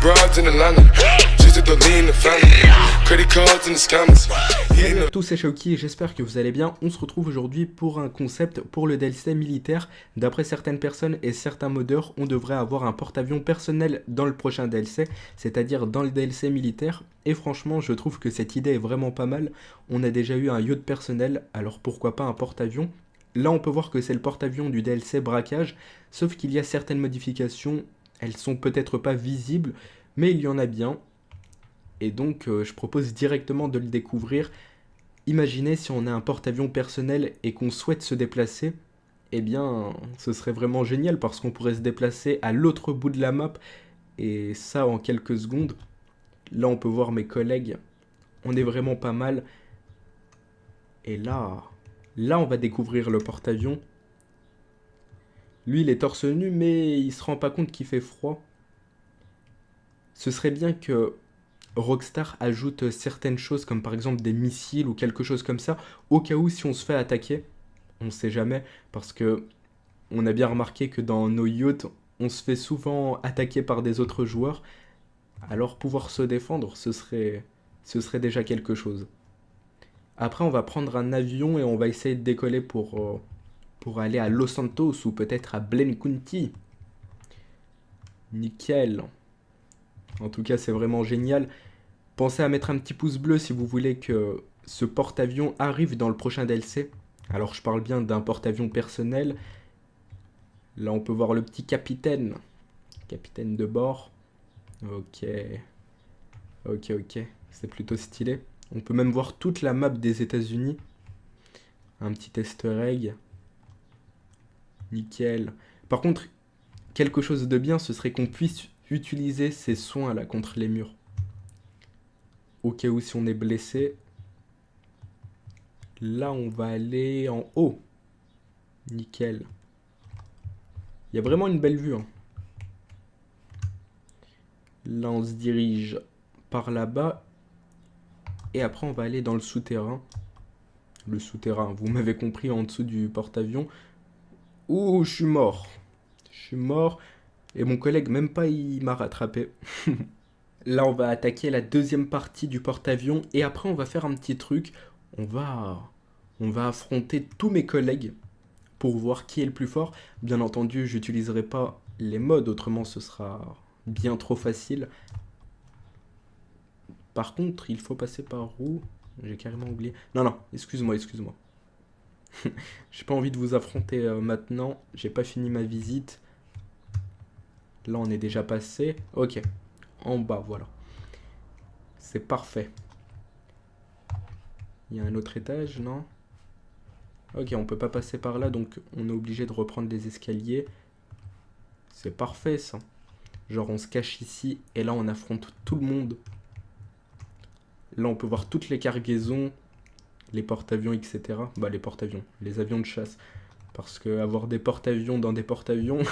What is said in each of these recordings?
broads in Atlanta. Just to lean the family. Credit cards and the scammers. Salut à tous, c'est Shaoki et j'espère que vous allez bien. On se retrouve aujourd'hui pour un concept pour le DLC militaire. D'après certaines personnes et certains modeurs, on devrait avoir un porte-avions personnel dans le prochain DLC, c'est-à-dire dans le DLC militaire. Et franchement, je trouve que cette idée est vraiment pas mal. On a déjà eu un yacht personnel, alors pourquoi pas un porte-avions? Là, on peut voir que c'est le porte-avions du DLC braquage, sauf qu'il y a certaines modifications. Elles sont peut-être pas visibles, mais il y en a bien. Et donc, je propose directement de le découvrir. Imaginez si on a un porte-avions personnel et qu'on souhaite se déplacer, eh bien, ce serait vraiment génial parce qu'on pourrait se déplacer à l'autre bout de la map, et ça en quelques secondes. Là, on peut voir mes collègues, on est vraiment pas mal. Et là, on va découvrir le porte-avions. Lui, il est torse nu, mais il se rend pas compte qu'il fait froid. Ce serait bien que Rockstar ajoute certaines choses comme par exemple des missiles ou quelque chose comme ça au cas où si on se fait attaquer. On sait jamais parce que on a bien remarqué que dans nos yachts on se fait souvent attaquer par des autres joueurs. Alors pouvoir se défendre ce serait déjà quelque chose. Après on va prendre un avion et on va essayer de décoller pour aller à Los Santos ou peut-être à Blen County. Nickel. En tout cas, c'est vraiment génial. Pensez à mettre un petit pouce bleu si vous voulez que ce porte-avions arrive dans le prochain DLC. Alors, je parle bien d'un porte-avions personnel. Là, on peut voir le petit capitaine. Capitaine de bord. Ok. Ok. C'est plutôt stylé. On peut même voir toute la map des États-Unis. Un petit easter egg. Nickel. Par contre, quelque chose de bien, ce serait qu'on puisse utiliser ces soins là contre les murs. Au cas où si on est blessé. Là, on va aller en haut. Nickel. Il y a vraiment une belle vue. Hein. Là, on se dirige par là-bas. Et après, on va aller dans le souterrain. Le souterrain, vous m'avez compris, en dessous du porte-avions. Ouh, je suis mort. Et mon collègue, même pas, il m'a rattrapé. Là, on va attaquer la deuxième partie du porte-avions. Et après, on va faire un petit truc. On va affronter tous mes collègues pour voir qui est le plus fort. Bien entendu, j'utiliserai pas les modes, autrement ce sera bien trop facile. Par contre, il faut passer par où? J'ai carrément oublié. Non, excuse-moi. J'ai pas envie de vous affronter maintenant. J'ai pas fini ma visite. Là, on est déjà passé. Ok. En bas, voilà. C'est parfait. Il y a un autre étage, non? Ok, on peut pas passer par là, donc on est obligé de reprendre les escaliers. C'est parfait, ça. Genre, on se cache ici, et là, on affronte tout le monde. Là, on peut voir toutes les cargaisons, les porte-avions, etc. Bah, les porte-avions, les avions de chasse. Parce que avoir des porte-avions dans des porte-avions,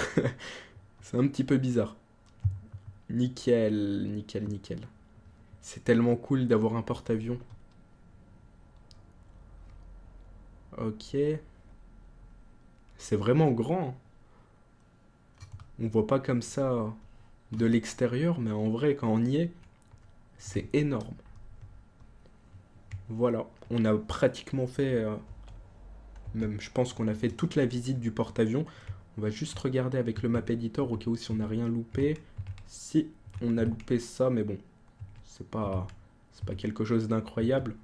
c'est un petit peu bizarre. Nickel. C'est tellement cool d'avoir un porte-avions. Ok. C'est vraiment grand. On voit pas comme ça de l'extérieur, mais en vrai, quand on y est, c'est énorme. Voilà, on a pratiquement fait... même, je pense qu'on a fait toute la visite du porte-avions. On va juste regarder avec le map editor au cas où si on n'a rien loupé. Si, on a loupé ça, mais bon, c'est pas quelque chose d'incroyable.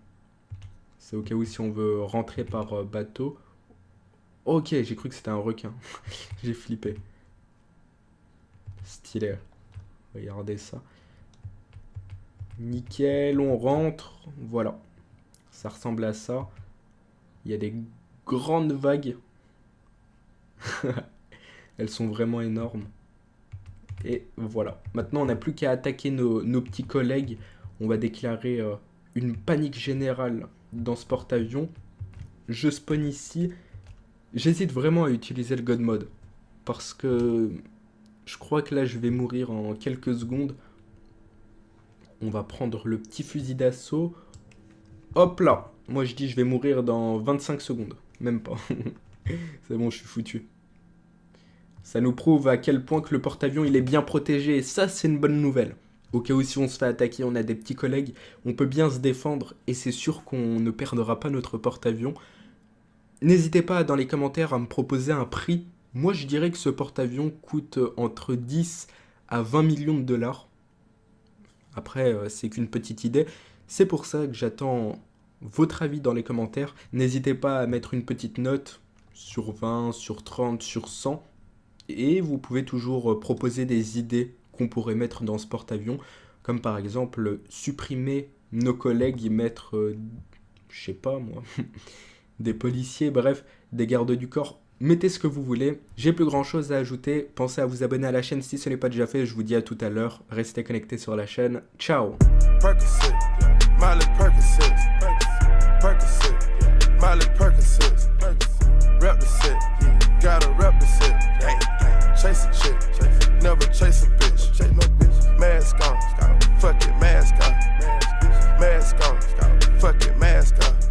C'est au cas où si on veut rentrer par bateau. Ok, j'ai cru que c'était un requin. J'ai flippé. Stylé. Regardez ça. Nickel, on rentre. Voilà. Ça ressemble à ça. Il y a des grandes vagues. Elles sont vraiment énormes. Et voilà. Maintenant, on n'a plus qu'à attaquer nos petits collègues. On va déclarer une panique générale dans ce porte-avions. Je spawn ici. J'hésite vraiment à utiliser le God Mode. Parce que je crois que là, je vais mourir en quelques secondes. On va prendre le petit fusil d'assaut. Hop là. Moi, je dis je vais mourir dans 25 secondes. Même pas. C'est bon, je suis foutu. Ça nous prouve à quel point que le porte-avions il est bien protégé. Et ça, c'est une bonne nouvelle. Au cas où si on se fait attaquer, on a des petits collègues, on peut bien se défendre et c'est sûr qu'on ne perdra pas notre porte-avions. N'hésitez pas dans les commentaires à me proposer un prix. Moi je dirais que ce porte-avions coûte entre 10 à 20 millions de dollars. Après c'est qu'une petite idée. C'est pour ça que j'attends votre avis dans les commentaires. N'hésitez pas à mettre une petite note sur 20, sur 30, sur 100. Et vous pouvez toujours proposer des idées qu'on pourrait mettre dans ce porte-avions. Comme par exemple supprimer nos collègues et mettre, je sais pas moi, des policiers, bref, des gardes du corps. Mettez ce que vous voulez. J'ai plus grand chose à ajouter. Pensez à vous abonner à la chaîne si ce n'est pas déjà fait. Je vous dis à tout à l'heure. Restez connectés sur la chaîne. Ciao. Percocet, Miley Percocet, Percocet, Miley Percocet, rep the set, gotta rep the set, chase a chick, never chase a bitch, chase no bitch, mask on, fuck it, mask on, mask on, fuck it, mask on.